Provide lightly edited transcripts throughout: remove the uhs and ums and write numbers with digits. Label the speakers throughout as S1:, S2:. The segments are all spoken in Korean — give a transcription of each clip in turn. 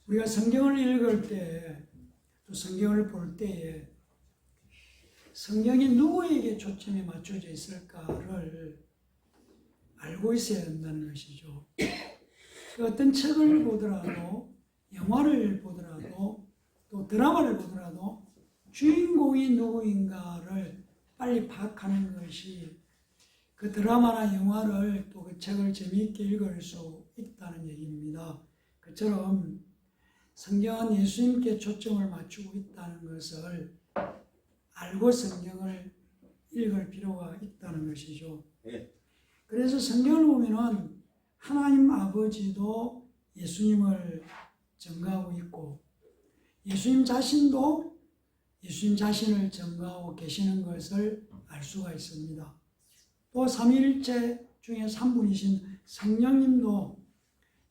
S1: 우리가 성경을 읽을 때, 또 성경을 볼 때에 성경이 누구에게 초점이 맞춰져 있을까를 알고 있어야 한다는 것이죠. 어떤 책을 보더라도, 영화를 보더라도, 또 드라마를 보더라도 주인공이 누구인가를 빨리 파악하는 것이 그 드라마나 영화를 또 그 책을 재미있게 읽을 수 있다는 얘기입니다. 그처럼 성경은 예수님께 초점을 맞추고 있다는 것을 알고 성경을 읽을 필요가 있다는 것이죠. 그래서 성경을 보면은 하나님 아버지도 예수님을 증거하고 있고 예수님 자신도 예수님 자신을 증거하고 계시는 것을 알 수가 있습니다. 또 삼위일체 중에 3분이신 성령님도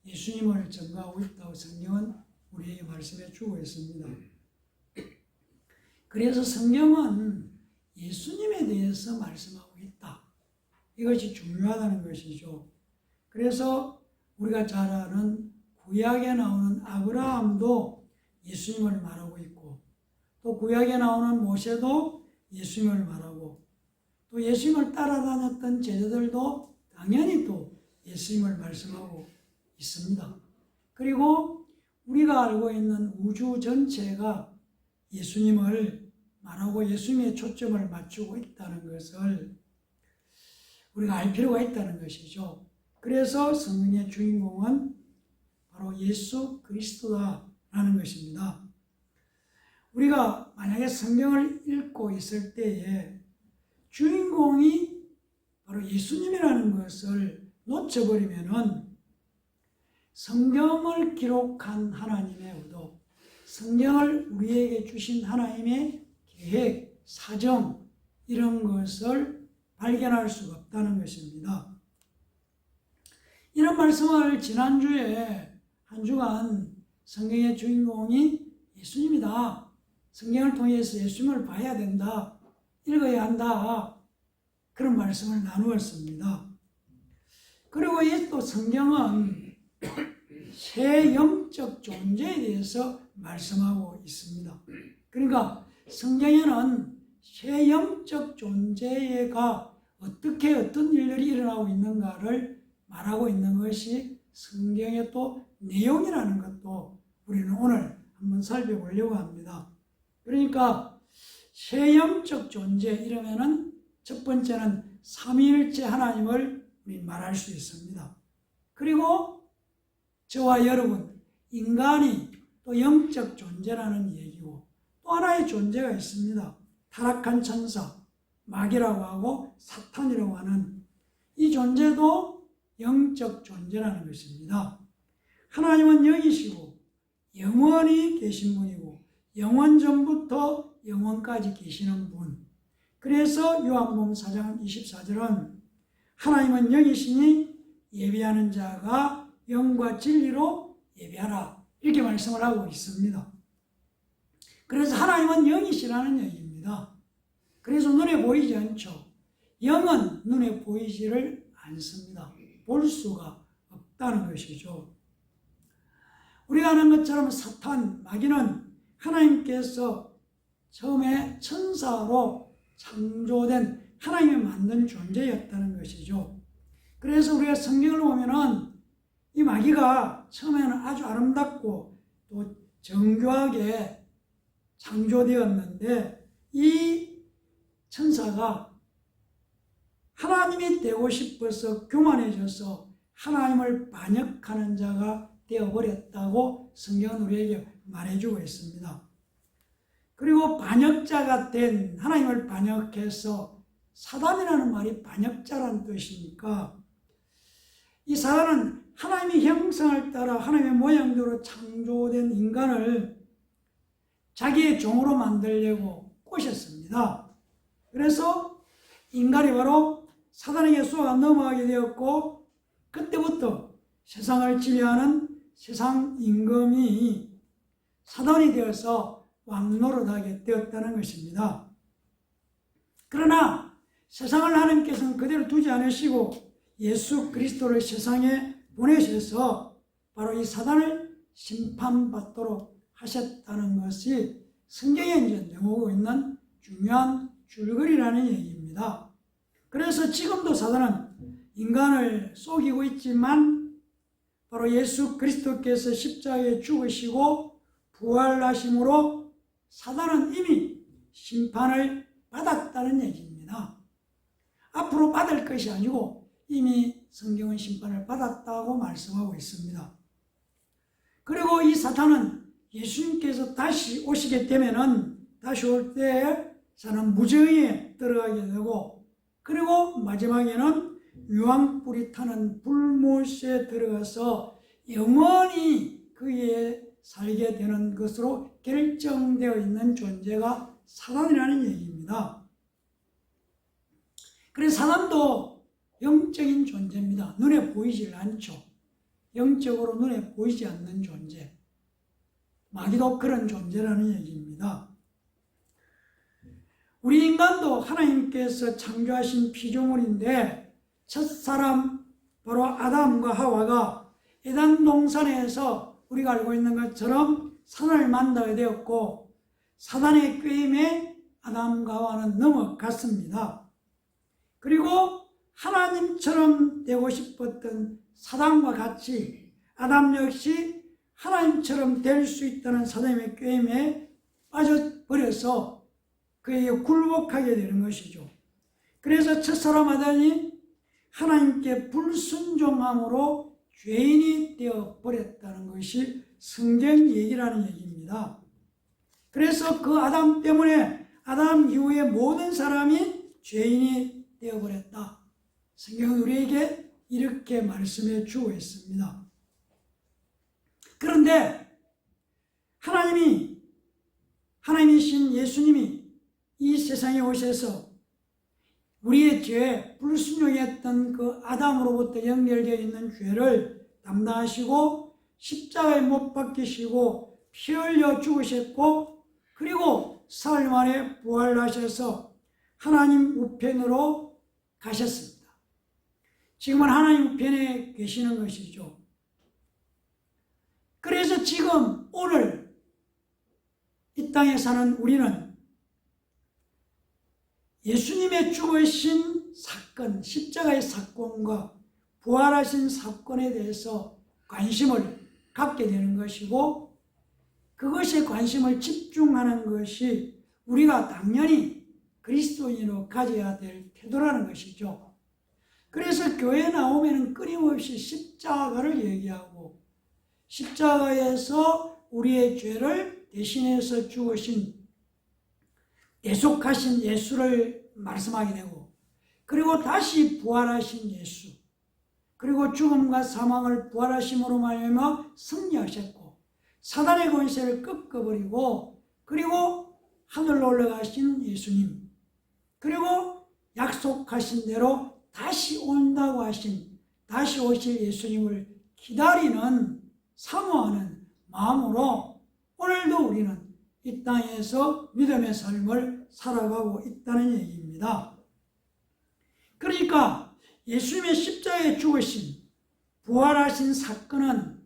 S1: 예수님을 증거하고 있다고 성경은 우리에게 말씀해 주고 있습니다. 그래서 성경은 예수님에 대해서 말씀하고 있다. 이것이 중요하다는 것이죠. 그래서 우리가 잘 아는 구약에 나오는 아브라함도 예수님을 말하고 있고 또 구약에 나오는 모세도 예수님을 말하고 또 예수님을 따라다녔던 제자들도 당연히 또 예수님을 말씀하고 있습니다. 그리고 우리가 알고 있는 우주 전체가 예수님을 말하고 예수님의 초점을 맞추고 있다는 것을 우리가 알 필요가 있다는 것이죠. 그래서 성경의 주인공은 바로 예수 그리스도다라는 것입니다. 우리가 만약에 성경을 읽고 있을 때에 주인공이 바로 예수님이라는 것을 놓쳐버리면은 성경을 기록한 하나님의 의도, 성경을 우리에게 주신 하나님의 계획, 사정 이런 것을 발견할 수가 없다는 것입니다. 이런 말씀을 지난주에 한 주간 성경의 주인공이 예수님이다. 성경을 통해서 예수님을 봐야 된다. 읽어야 한다. 그런 말씀을 나누었습니다. 그리고 또 성경은 새 영적 존재에 대해서 말씀하고 있습니다. 그러니까 성경에는 새 영적 존재가 어떻게 어떤 일들이 일어나고 있는가를 말하고 있는 것이 성경의 또 내용이라는 것도 우리는 오늘 한번 살펴보려고 합니다. 그러니까 새 영적 존재 이러면은 첫 번째는 삼위일체 하나님을 우리 말할 수 있습니다. 그리고 저와 여러분 인간이 또 영적 존재라는 얘기고 또 하나의 존재가 있습니다. 타락한 천사, 마귀라고 하고 사탄이라고 하는 이 존재도 영적 존재라는 것입니다. 하나님은 영이시고 영원히 계신 분이고 영원 전부터 영원까지 계시는 분. 그래서 요한복음 4장 24절은 하나님은 영이시니 예배하는 자가 영과 진리로 예배하라. 이렇게 말씀을 하고 있습니다. 그래서 하나님은 영이시라는 얘기입니다. 그래서 눈에 보이지 않죠. 영은 눈에 보이지를 않습니다. 볼 수가 없다는 것이죠. 우리가 아는 것처럼 사탄, 마귀는 하나님께서 처음에 천사로 창조된 하나님이 만든 존재였다는 것이죠. 그래서 우리가 성경을 보면은 이 마귀가 처음에는 아주 아름답고 또 정교하게 창조되었는데 이 천사가 하나님이 되고 싶어서 교만해져서 하나님을 반역하는 자가 되어버렸다고 성경은 우리에게 말해주고 있습니다. 그리고 반역자가 된 하나님을 반역해서 사단이라는 말이 반역자라는 뜻이니까 이 사단은 하나님의 형상을 따라 하나님의 모양대로 창조된 인간을 자기의 종으로 만들려고 꼬셨습니다. 그래서 인간이 바로 사단에게 쏘아 넘어가게 되었고 그때부터 세상을 지배하는 세상 임금이 사단이 되어서 왕노릇하게 되었다는 것입니다. 그러나 세상을 하나님께서는 그대로 두지 않으시고 예수 그리스도를 세상에 보내셔서 바로 이 사단을 심판받도록 하셨다는 것이 성경에 이제 내모고 있는 중요한 줄거리라는 얘기입니다. 그래서 지금도 사단은 인간을 속이고 있지만 바로 예수 그리스도께서 십자가에 죽으시고 부활하심으로 사단은 이미 심판을 받았다는 얘기입니다. 앞으로 받을 것이 아니고 이미 성경은 심판을 받았다고 말씀하고 있습니다. 그리고 이 사탄은 예수님께서 다시 오시게 되면은 다시 올 때에 저는 무정에 들어가게 되고 그리고 마지막에는 유황불이 타는 불못에 들어가서 영원히 거기에 살게 되는 것으로 결정되어 있는 존재가 사단이라는 얘기입니다. 그래서 사단도 영적인 존재입니다. 눈에 보이질 않죠. 영적으로 눈에 보이지 않는 존재. 마귀도 그런 존재라는 얘기입니다. 우리 인간도 하나님께서 창조하신 피조물인데 첫사람 바로 아담과 하와가 에덴 동산에서 우리가 알고 있는 것처럼 산을 만나게 되었고 사단의 꾀임에 아담과 하와는 넘어갔습니다. 그리고 하나님처럼 되고 싶었던 사단과 같이 아담 역시 하나님처럼 될 수 있다는 사단의 꾀임에 빠져버려서 그에게 굴복하게 되는 것이죠. 그래서 첫사람 아담이 하나님께 불순종함으로 죄인이 되어버렸다는 것이 성경 얘기라는 얘기입니다. 그래서 그 아담 때문에 아담 이후에 모든 사람이 죄인이 되어버렸다. 성경은 우리에게 이렇게 말씀해 주고 있습니다. 그런데 하나님이신 예수님이 이 세상에 오셔서 우리의 죄, 불순종했던 그 아담으로부터 연결되어 있는 죄를 담당하시고 십자가에 못 박히시고 피 흘려 죽으셨고 그리고 사흘 만에 부활하셔서 하나님 우편으로 가셨습니다. 지금은 하나님 우편에 계시는 것이죠. 그래서 지금 오늘 이 땅에 사는 우리는 예수님의 죽으신 사건, 십자가의 사건과 부활하신 사건에 대해서 관심을 갖게 되는 것이고 그것에 관심을 집중하는 것이 우리가 당연히 그리스도인으로 가져야 될 태도라는 것이죠. 그래서 교회에 나오면 끊임없이 십자가를 얘기하고 십자가에서 우리의 죄를 대신해서 죽으신 대속하신 예수를 말씀하게 되고 그리고 다시 부활하신 예수 그리고 죽음과 사망을 부활하심으로 말미암아 승리하셨고 사단의 권세를 꺾어버리고 그리고 하늘로 올라가신 예수님 그리고 약속하신 대로 다시 온다고 하신 다시 오실 예수님을 기다리는 사모하는 마음으로 오늘도 우리는 이 땅에서 믿음의 삶을 살아가고 있다는 얘기입니다. 그러니까 예수님의 십자가에 죽으신 부활하신 사건은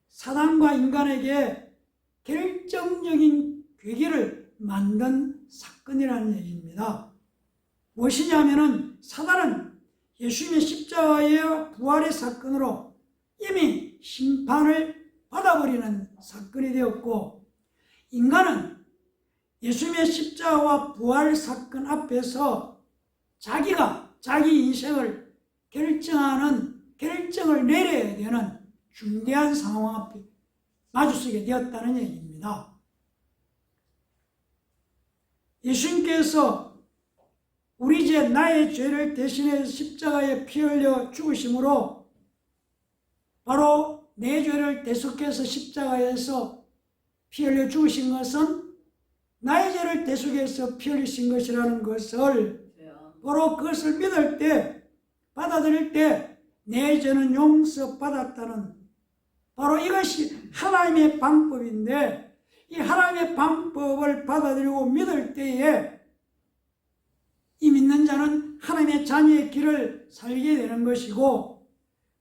S1: 사단과 인간에게 결정적인 계기를 만든 사건이라는 얘기입니다. 무엇이냐면은 사단은 예수님의 십자가의 부활의 사건으로 이미 심판을 받아버리는 사건이 되었고 인간은 예수님의 십자가와 부활 사건 앞에서 자기가 자기 인생을 결정을 내려야 되는 중대한 상황 앞에 마주서게 되었다는 얘기입니다. 예수님께서 우리 죄 나의 죄를 대신해 십자가에 피 흘려 죽으심으로 바로 내 죄를 대속해서 십자가에서 피 흘려 죽으신 것은 나의 죄를 대속해서 피 흘리신 것이라는 것을 바로 그것을 믿을 때 받아들일 때 내 죄는 용서받았다는 바로 이것이 하나님의 방법인데 이 하나님의 방법을 받아들이고 믿을 때에 이 믿는 자는 하나님의 자녀의 길을 살게 되는 것이고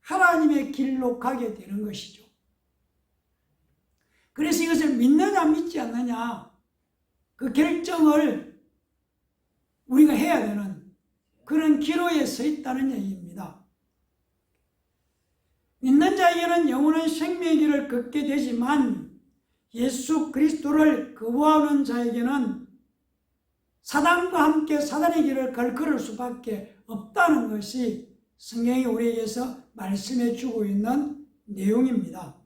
S1: 하나님의 길로 가게 되는 것이죠. 그래서 이것을 믿느냐 믿지 않느냐 그 결정을 우리가 해야 되는 그런 기로에 서 있다는 얘기입니다. 믿는 자에게는 영원한 생명의 길을 걷게 되지만 예수 그리스도를 거부하는 자에게는 사단과 함께 사단의 길을 걸을 수밖에 없다는 것이 성경이 우리에게서 말씀해 주고 있는 내용입니다.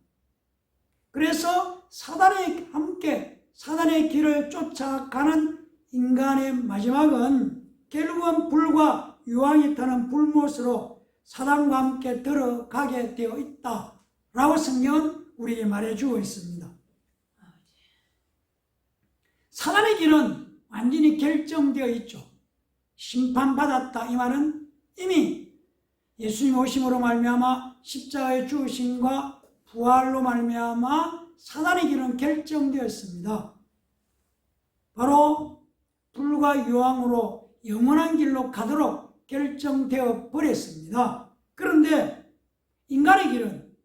S1: 그래서 사단에 함께 사단의 길을 쫓아가는 인간의 마지막은 결국은 불과 유황이 타는 불못으로 사단과 함께 들어가게 되어 있다라고 성경은 우리에게 말해주고 있습니다. 사단의 길은 완전히 결정되어 있죠. 심판받았다 이 말은 이미 예수님 오심으로 말미암아 십자가의 죽으심과 부활로 말미암아 사단의 길은 결정되었습니다. 바로 불과 유황으로 영원한 길로 가도록 결정되어 버렸습니다. 그런데 인간의 길은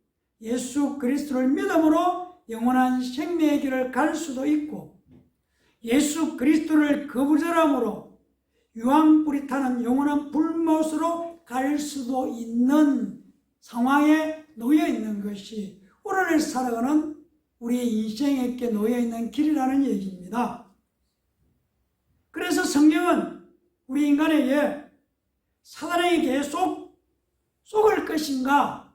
S1: 예수 그리스도를 믿음으로 영원한 생명의 길을 갈 수도 있고 예수 그리스도를 거부절함으로 유황불이 타는 영원한 불못으로 갈 수도 있는 상황에 놓여 있는 것이 오늘을 살아가는 우리의 인생에게 놓여 있는 길이라는 얘기입니다. 그래서 성경은 우리 인간에게 사단에게 계속 속을 것인가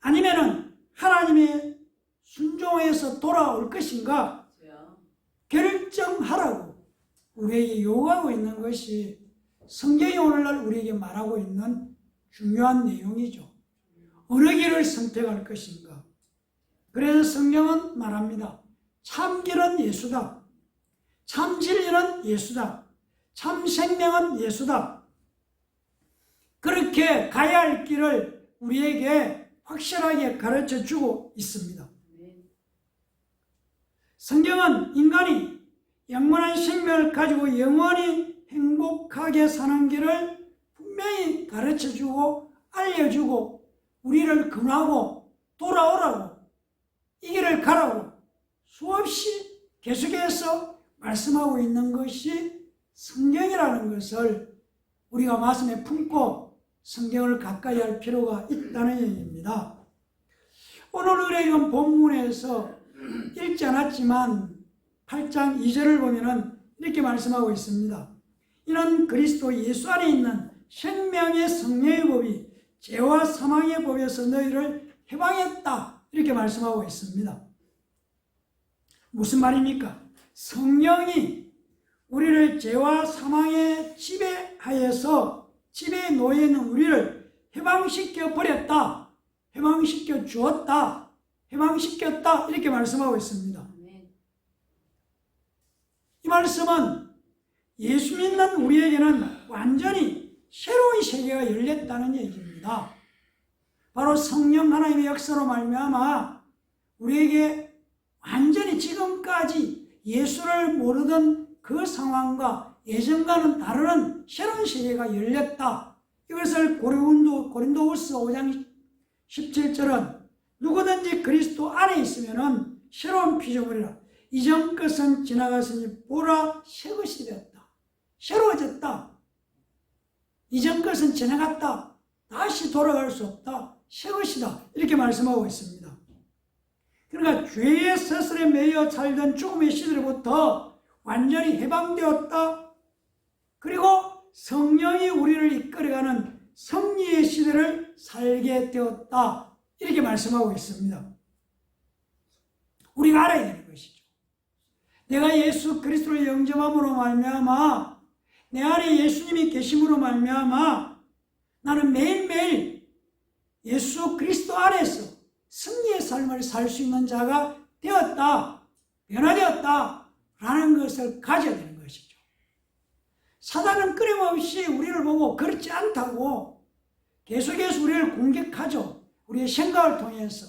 S1: 아니면은 하나님의 순종에서 돌아올 것인가 결정하라고 우리에게 요구하고 있는 것이 성경이 오늘날 우리에게 말하고 있는 중요한 내용이죠. 어느 길을 선택할 것인가. 그래서 성경은 말합니다. 참 길은 예수다. 참 진리는 예수다. 참 생명은 예수다. 그렇게 가야 할 길을 우리에게 확실하게 가르쳐 주고 있습니다. 성경은 인간이 영원한 생명을 가지고 영원히 행복하게 사는 길을 분명히 가르쳐 주고 알려주고 우리를 권하고 돌아오라고 이 길을 가라고 수없이 계속해서 말씀하고 있는 것이 성경이라는 것을 우리가 가슴에 품고 성경을 가까이 할 필요가 있다는 얘기입니다. 오늘 우리가 본문에서 읽지 않았지만 8장 2절을 보면은 이렇게 말씀하고 있습니다. 이는 그리스도 예수 안에 있는 생명의 성령의 법이 죄와 사망의 법에서 너희를 해방했다. 이렇게 말씀하고 있습니다. 무슨 말입니까? 성령이 우리를 죄와 사망의 지배하에서 지배에 놓여 있는 우리를 해방시켜 버렸다. 해방시켜 주었다. 해방시켰다. 이렇게 말씀하고 있습니다. 이 말씀은 예수 믿는 우리에게는 완전히 새로운 세계가 열렸다는 얘기입니다. 바로 성령 하나님의 역사로 말미암아 우리에게 완전히 지금까지 예수를 모르던 그 상황과 예전과는 다른 새로운 세계가 열렸다. 이것을 고린도후서 5장 17절은 누구든지 그리스도 안에 있으면 새로운 피조물이라 이전 것은 지나갔으니 보라 새 것이 되었다. 새로워졌다. 이전 것은 지나갔다. 다시 돌아갈 수 없다. 새 것이다. 이렇게 말씀하고 있습니다. 그러니까 죄의 서슬에 매여 살던 죽음의 시대로부터 완전히 해방되었다. 그리고 성령이 우리를 이끌어가는 성리의 시대를 살게 되었다. 이렇게 말씀하고 있습니다. 우리가 알아야 되는 것이죠. 내가 예수 그리스도를 영접함으로 말미암아 내 안에 예수님이 계심으로 말미암아 나는 매일매일 예수 그리스도 안에서 승리의 삶을 살 수 있는 자가 되었다, 변화되었다 라는 것을 가져야 되는 것이죠. 사단은 끊임없이 우리를 보고 그렇지 않다고 계속해서 우리를 공격하죠. 우리의 생각을 통해서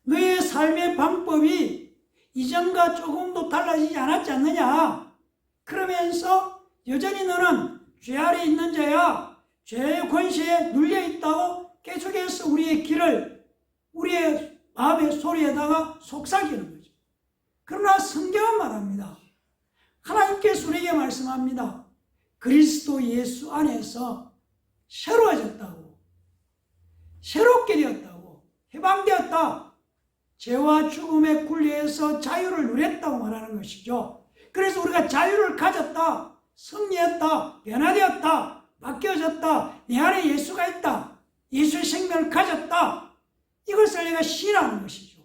S1: 너의 삶의 방법이 이전과 조금도 달라지지 않았지 않느냐. 그러면서 여전히 너는 죄 아래 있는 자야. 죄의 권세에 눌려있다고 계속해서 우리의 길을, 우리의 마음의 소리에다가 속삭이는 거죠. 그러나 성경은 말합니다. 하나님께서 우리에게 말씀합니다. 그리스도 예수 안에서 새로워졌다고, 새롭게 되었다고, 해방되었다, 죄와 죽음의 굴레에서 자유를 누렸다고 말하는 것이죠. 그래서 우리가 자유를 가졌다, 승리했다, 변화되었다, 바뀌어졌다, 내 안에 예수가 있다, 예수의 생명을 가졌다, 이것을 내가 신하는 것이죠.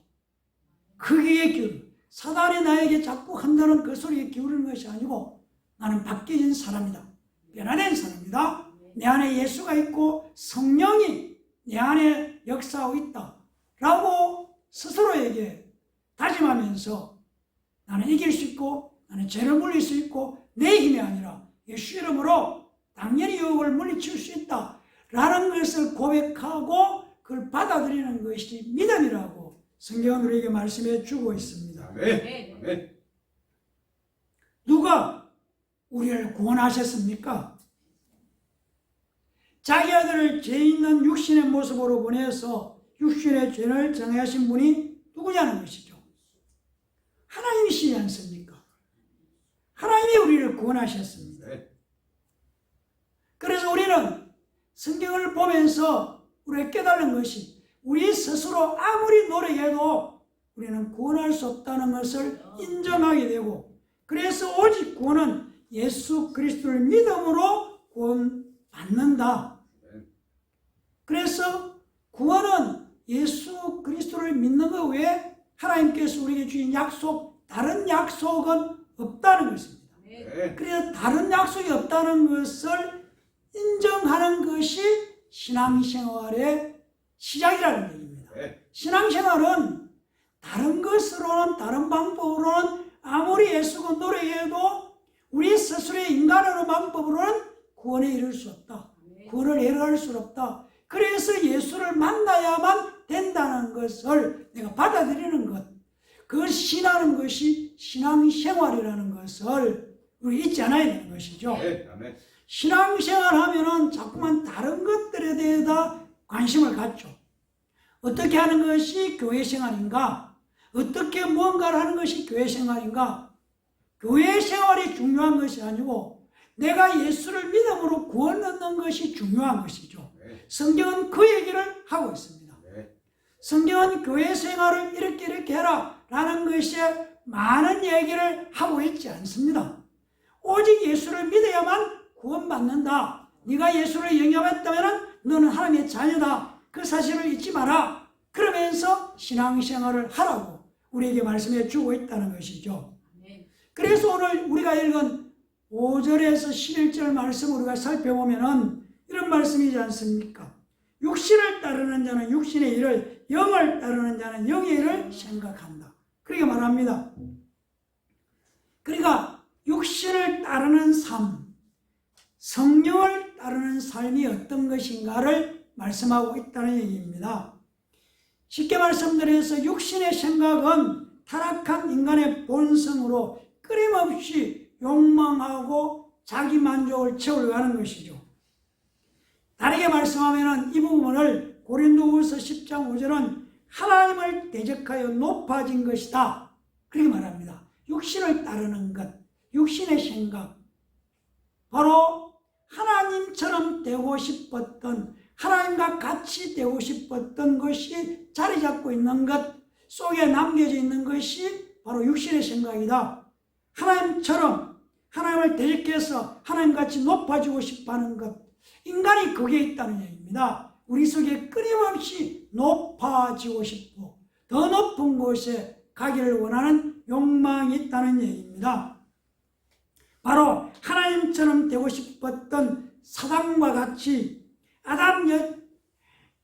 S1: 거기에 기울, 사단이 나에게 자꾸 한다는 그 소리에 기울이는 것이 아니고 나는 바뀌어진 사람이다, 변화된 사람이다, 내 안에 예수가 있고 성령이 내 안에 역사하고 있다 라고 스스로에게 다짐하면서 나는 이길 수 있고 나는 죄를 물릴 수 있고 내 힘이 아니라 예수 이름으로 당연히 유혹을 물리칠 수 있다 라는 것을 고백하고 그걸 받아들이는 것이 믿음이라고 성경은 우리에게 말씀해 주고 있습니다.
S2: 아멘.
S1: 누가 우리를 구원하셨습니까? 자기 아들을 죄 있는 육신의 모습으로 보내서 육신의 죄를 정하신 분이 누구냐는 것이죠. 하나님이시지 않습니까? 하나님이 우리를 구원하셨습니다. 그래서 우리는 성경을 보면서 우리가 깨달은 것이 우리 스스로 아무리 노력해도 우리는 구원할 수 없다는 것을 인정하게 되고, 그래서 오직 구원은 예수 그리스도를 믿음으로 구원받는다. 그래서 구원은 예수 그리스도를 믿는 것 외에 하나님께서 우리에게 주신 약속, 다른 약속은 없다는 것입니다. 그래서 다른 약속이 없다는 것을 인정하는 것이 신앙생활의 시작이라는 얘기입니다. 신앙생활은 다른 것으로는, 다른 방법으로는 아무리 애쓰고 노력해도 우리 스스로의 인간의 방법으로는 구원에 이를 수 없다. 구원을 이뤄갈 수 없다. 그래서 예수를 만나야만 된다는 것을 내가 받아들이는 것, 그걸 신하는 것이 신앙생활이라는 것을 우리 잊지 않아야 되는 것이죠. 신앙생활 하면은 자꾸만 다른 것들에 대해서 관심을 갖죠. 어떻게 하는 것이 교회생활인가? 어떻게 무언가를 하는 것이 교회생활인가? 교회생활이 중요한 것이 아니고 내가 예수를 믿음으로 구원 얻는 것이 중요한 것이죠. 성경은 그 얘기를 하고 있습니다. 성경은 교회생활을 이렇게 해라 라는 것에 많은 얘기를 하고 있지 않습니다. 오직 예수를 믿어야만 구원받는다. 네가 예수를 영접했다면 너는 하나님의 자녀다. 그 사실을 잊지 마라. 그러면서 신앙생활을 하라고 우리에게 말씀해 주고 있다는 것이죠. 그래서 오늘 우리가 읽은 5절에서 11절 말씀을 우리가 살펴보면 이런 말씀이지 않습니까? 육신을 따르는 자는 육신의 일을, 영을 따르는 자는 영의 일을 생각한다. 그렇게 말합니다. 그러니까 육신을 따르는 삶, 성령을 따르는 삶이 어떤 것인가를 말씀하고 있다는 얘기입니다. 쉽게 말씀드려서 육신의 생각은 타락한 인간의 본성으로 끊임없이 욕망하고 자기 만족을 채우려는 것이죠. 다르게 말씀하면 이 부분을 고린도후서 10장 5절은 하나님을 대적하여 높아진 것이다. 그렇게 말합니다. 육신을 따르는 것, 육신의 생각, 바로 하나님처럼 되고 싶었던, 하나님과 같이 되고 싶었던 것이 자리 잡고 있는 것 속에 남겨져 있는 것이 바로 육신의 생각이다. 하나님처럼, 하나님을 대적해서 하나님같이 높아지고 싶어하는 것, 인간이 거기에 있다는 얘기입니다. 우리 속에 끊임없이 높아지고 싶고 더 높은 곳에 가기를 원하는 욕망이 있다는 얘기입니다. 바로 하나님처럼 되고 싶었던 사단과 같이 아담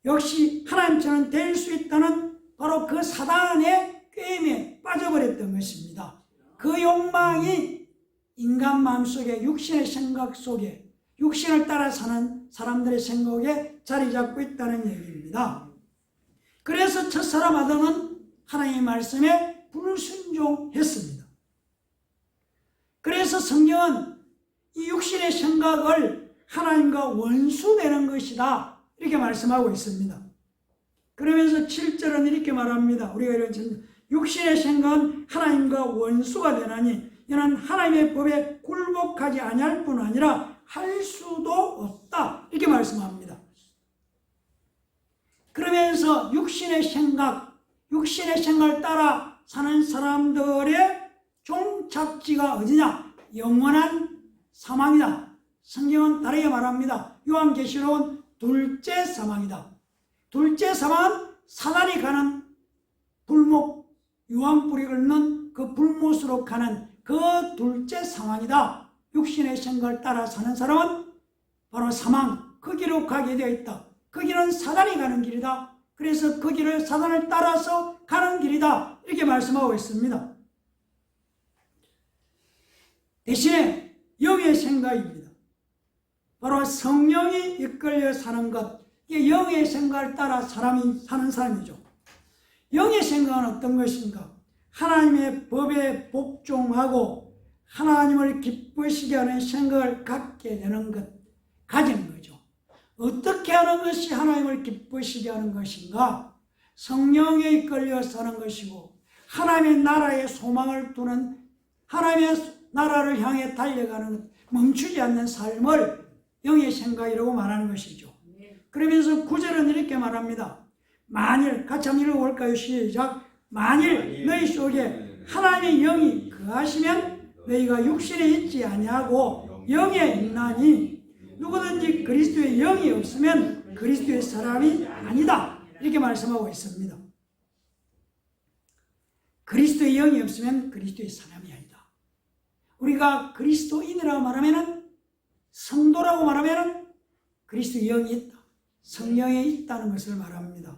S1: 역시 하나님처럼 될 수 있다는 바로 그 사단의 꾀임에 빠져버렸던 것입니다. 그 욕망이 인간 마음속에, 육신의 생각 속에, 육신을 따라 사는 사람들의 생각에 자리 잡고 있다는 얘기입니다. 그래서 첫사람 아담은 하나님의 말씀에 불순종했습니다. 그래서 성경은 이 육신의 생각을 하나님과 원수되는 것이다 이렇게 말씀하고 있습니다. 그러면서 7절은 이렇게 말합니다. 우리가 이런 육신의 생각은 하나님과 원수가 되나니 이는 하나님의 법에 굴복하지 아니할 뿐 아니라 할 수도 없다. 이렇게 말씀합니다. 그러면서 육신의 생각을 따라 사는 사람들의 종착지가 어디냐? 영원한 사망이다. 성경은 다르게 말합니다. 요한계시록은 둘째 사망이다. 둘째 사망은 사단이 가는 불목, 유황불이 끓는 그 불못으로 가는 그 둘째 사망이다. 육신의 생각을 따라 사는 사람은 바로 사망, 그 길로 가게 되어 있다. 그 길은 사단이 가는 길이다. 그래서 그 길을 사단을 따라서 가는 길이다. 이렇게 말씀하고 있습니다. 대신에 영의 생각입니다. 바로 성령이 이끌려 사는 것, 이게 영의 생각을 따라 사람이 사는 사람이죠. 영의 생각은 어떤 것인가? 하나님의 법에 복종하고 하나님을 기쁘시게 하는 생각을 갖게 되는 것, 가지는 거죠. 어떻게 하는 것이 하나님을 기쁘시게 하는 것인가? 성령에 이끌려 사는 것이고 하나님의 나라에 소망을 두는, 하나님의 나라를 향해 달려가는 멈추지 않는 삶을 영의 생각이라고 말하는 것이죠. 그러면서 9절은 이렇게 말합니다. 만일, 같이 한번 읽어볼까요? 시작. 만일 너희 속에 하나님의 영이 거하시면 너희가 육신에 있지 아니하고 영에 있나니 누구든지 그리스도의 영이 없으면 그리스도의 사람이 아니다. 이렇게 말씀하고 있습니다. 그리스도의 영이 없으면 그리스도의 사람이 아니다. 우리가 그리스도인이라고 말하면, 성도라고 말하면 그리스도의 영이 있다. 성령에 있다는 것을 말합니다.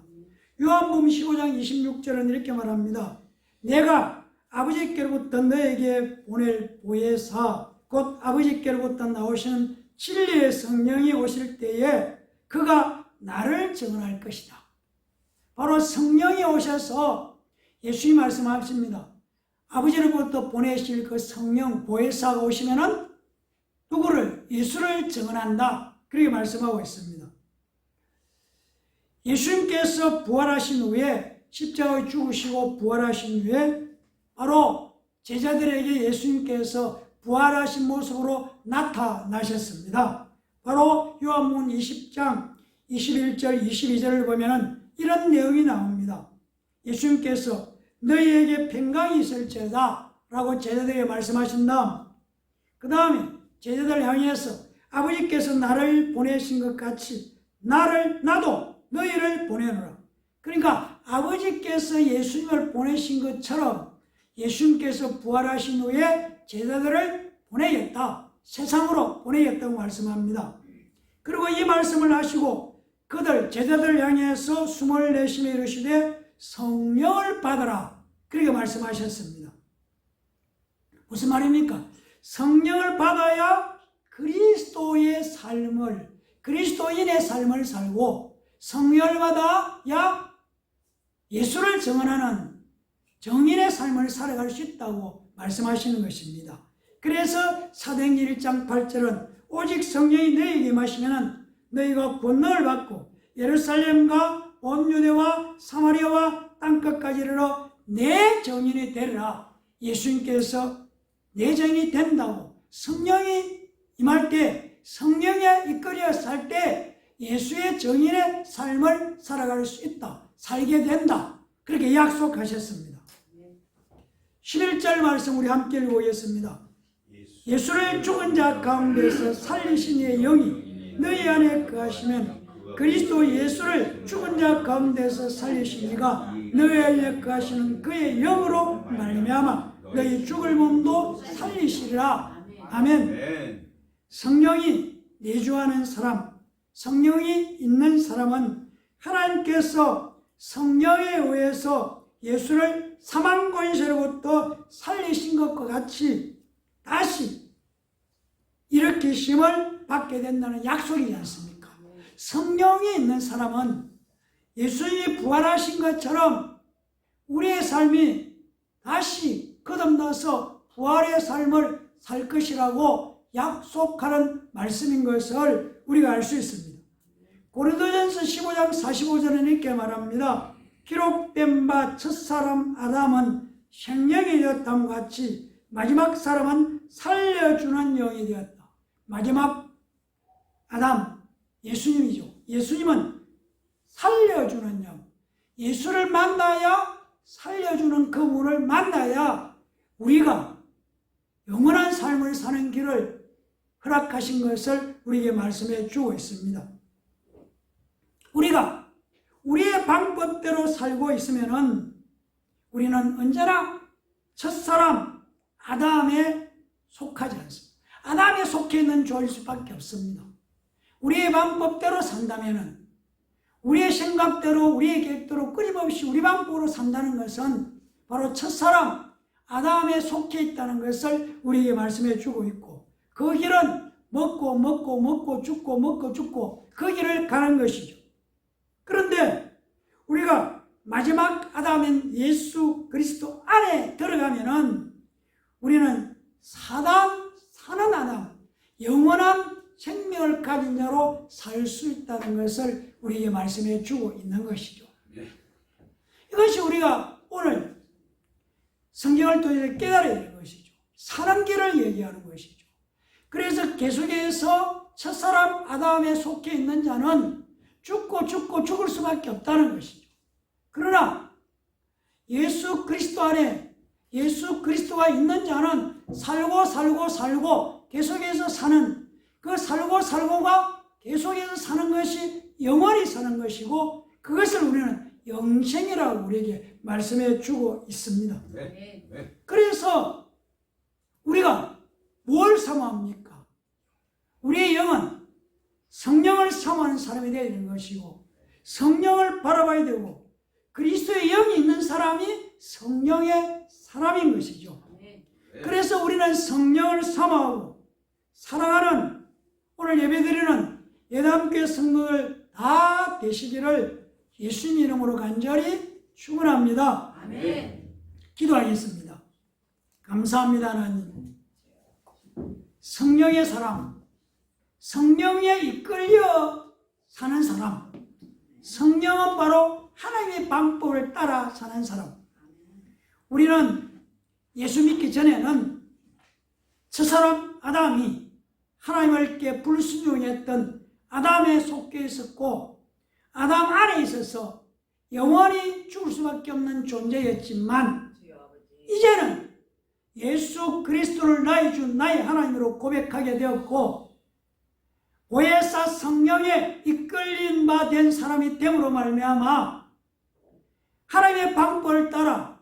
S1: 요한복음 15장 26절은 이렇게 말합니다. 내가 아버지께로부터 너에게 보낼 보혜사 곧 아버지께로부터 나오시는 진리의 성령이 오실 때에 그가 나를 증언할 것이다. 바로 성령이 오셔서 예수님이 말씀하십니다. 아버지로부터 보내실 그 성령 보혜사가 오시면은 누구를? 예수를 증언한다. 그렇게 말씀하고 있습니다. 예수님께서 부활하신 후에, 십자가에 죽으시고 부활하신 후에 바로 제자들에게 예수님께서 부활하신 모습으로 나타나셨습니다. 바로 요한복음 20장 21절 22절을 보면 이런 내용이 나옵니다. 예수님께서 너희에게 평강이 있을지어다 라고 제자들에게 말씀하신 다음, 그 다음에 제자들 향해서 아버지께서 나를 보내신 것 같이 나도 너희를 보내노라. 그러니까 아버지께서 예수님을 보내신 것처럼 예수님께서 부활하신 후에 제자들을 보내겠다. 세상으로 보내겠다고 말씀합니다. 그리고 이 말씀을 하시고 그들 제자들을 향해서 숨을 내쉬며 이르시되 성령을 받아라. 그렇게 말씀하셨습니다. 무슨 말입니까? 성령을 받아야 그리스도의 삶을, 그리스도인의 삶을 살고 성령을 받아야 예수를 증언하는 정인의 삶을 살아갈 수 있다고 말씀하시는 것입니다. 그래서 사도행전 1장 8절은 오직 성령이 너희에게 임하시면 너희가 권능을 받고 예루살렘과 온 유대와 사마리아와 땅끝까지 이르러 내 정인이 되리라. 예수님께서 내 정인이 된다고, 성령이 임할 때, 성령에 이끌려 살 때 예수의 정인의 삶을 살아갈 수 있다. 살게 된다. 그렇게 약속하셨습니다. 11절 말씀 우리 함께 읽어보겠습니다. 예수를 죽은 자 가운데서 살리신 이의 영이 너희 안에 거하시면 그리스도 예수를 죽은 자 가운데서 살리신 이가 너희 안에 거하시는 그의 영으로 말미암아 너희 죽을 몸도 살리시리라. 아멘. 성령이 내주하는 사람, 성령이 있는 사람은 하나님께서 성령에 의해서 예수를 사망 권세로부터 살리신 것과 같이 다시 일으키심을 받게 된다는 약속이지 않습니까? 성령이 있는 사람은 예수님이 부활하신 것처럼 우리의 삶이 다시 거듭나서 부활의 삶을 살 것이라고 약속하는 말씀인 것을 우리가 알 수 있습니다. 고린도전서 15장 45절에 이렇게 말합니다. 기록된 바 첫사람 아담은 생명이 되었다함과 같이 마지막 사람은 살려주는 영이 되었다. 마지막 아담, 예수님이죠. 예수님은 살려주는 영. 예수를 만나야, 살려주는 그분을 만나야 우리가 영원한 삶을 사는 길을 허락하신 것을 우리에게 말씀해 주고 있습니다. 우리가 우리의 방법대로 살고 있으면은 우리는 언제나 첫사람 아담에 속하지 않습니다. 아담에 속해 있는 죄일 수밖에 없습니다. 우리의 방법대로 산다면은, 우리의 생각대로, 우리의 계획대로 끊임없이 우리 방법으로 산다는 것은 바로 첫사람 아담에 속해 있다는 것을 우리에게 말씀해 주고 있고, 그 길은 먹고 죽고 그 길을 가는 것이죠. 그런데 우리가 마지막 아담인 예수 그리스도 안에 들어가면은 우리는 사는 아담, 영원한 생명을 가진 자로 살 수 있다는 것을 우리에게 말씀해 주고 있는 것이죠. 이것이 우리가 오늘 성경을 통해 깨달아야 될 것이죠. 사는 길을 얘기하는 것이죠. 그래서 계속해서 첫사람 아담에 속해 있는 자는 죽고 죽을 수밖에 없다는 것이죠. 그러나 예수 그리스도 안에 예수 그리스도가 있는 자는 살고 계속해서 사는, 그 살고가 계속해서 사는 것이 영원히 사는 것이고, 그것을 우리는 영생이라고 우리에게 말씀해 주고 있습니다. 그래서 우리가 뭘 사모합니까? 우리의 영은 성령을 사모하는 사람이 되어야 되는 것이고, 성령을 바라봐야 되고, 그리스도의 영이 있는 사람이 성령의 사람인 것이죠. 그래서 우리는 성령을 사모하고 사랑하는 오늘 예배드리는 예담교회 성도들 다 되시기를 예수님 이름으로 간절히 축원합니다.
S2: 아멘.
S1: 기도하겠습니다. 감사합니다. 하나님, 성령의 사람, 성령에 이끌려 사는 사람, 성령은 바로 하나님의 방법을 따라 사는 사람. 우리는 예수 믿기 전에는 첫사람 아담이 하나님께 불순종했던 아담에 속해 있었고, 아담 안에 있어서 영원히 죽을 수밖에 없는 존재였지만, 이제는 예수 그리스도를 나의 주 나의 하나님으로 고백하게 되었고, 보혜사 성령에 이끌린 바 된 사람이 됨으로 말미암아 하나님의 방법을 따라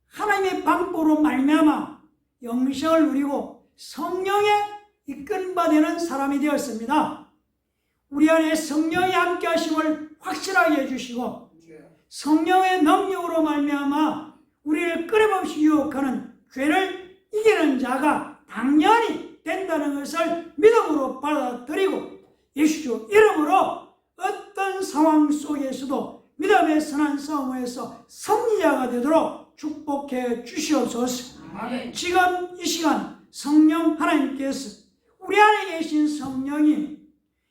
S1: 하나님의 방법으로 말미암아 영생을 누리고 성령에 이끌린 바 되는 사람이 되었습니다. 우리 안에 성령이 함께 하심을 확실하게 해주시고, 성령의 능력으로 말미암아 우리를 끊임없이 유혹하는 죄를 이기는 자가 당연히 된다는 것을 믿음으로 받아들이고, 예수 이름으로 어떤 상황 속에서도 믿음의 선한 싸움에서 승리자가 되도록 축복해 주시옵소서.
S2: 아멘.
S1: 지금 이 시간 성령 하나님께서 우리 안에 계신 성령이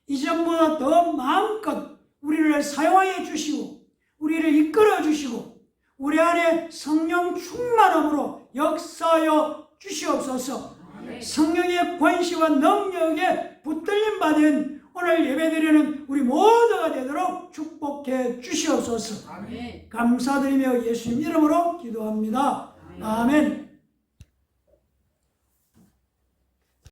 S1: 이전보다 더 마음껏 우리를 사용하여 주시고 우리를 이끌어 주시고 우리 안에 성령 충만함으로 역사하여 주시옵소서. 성령의 권시와 능력에 붙들림 받은 오늘 예배드리는 우리 모두가 되도록 축복해 주시옵소서.
S2: 아멘.
S1: 감사드리며 예수님 이름으로 기도합니다. 아멘.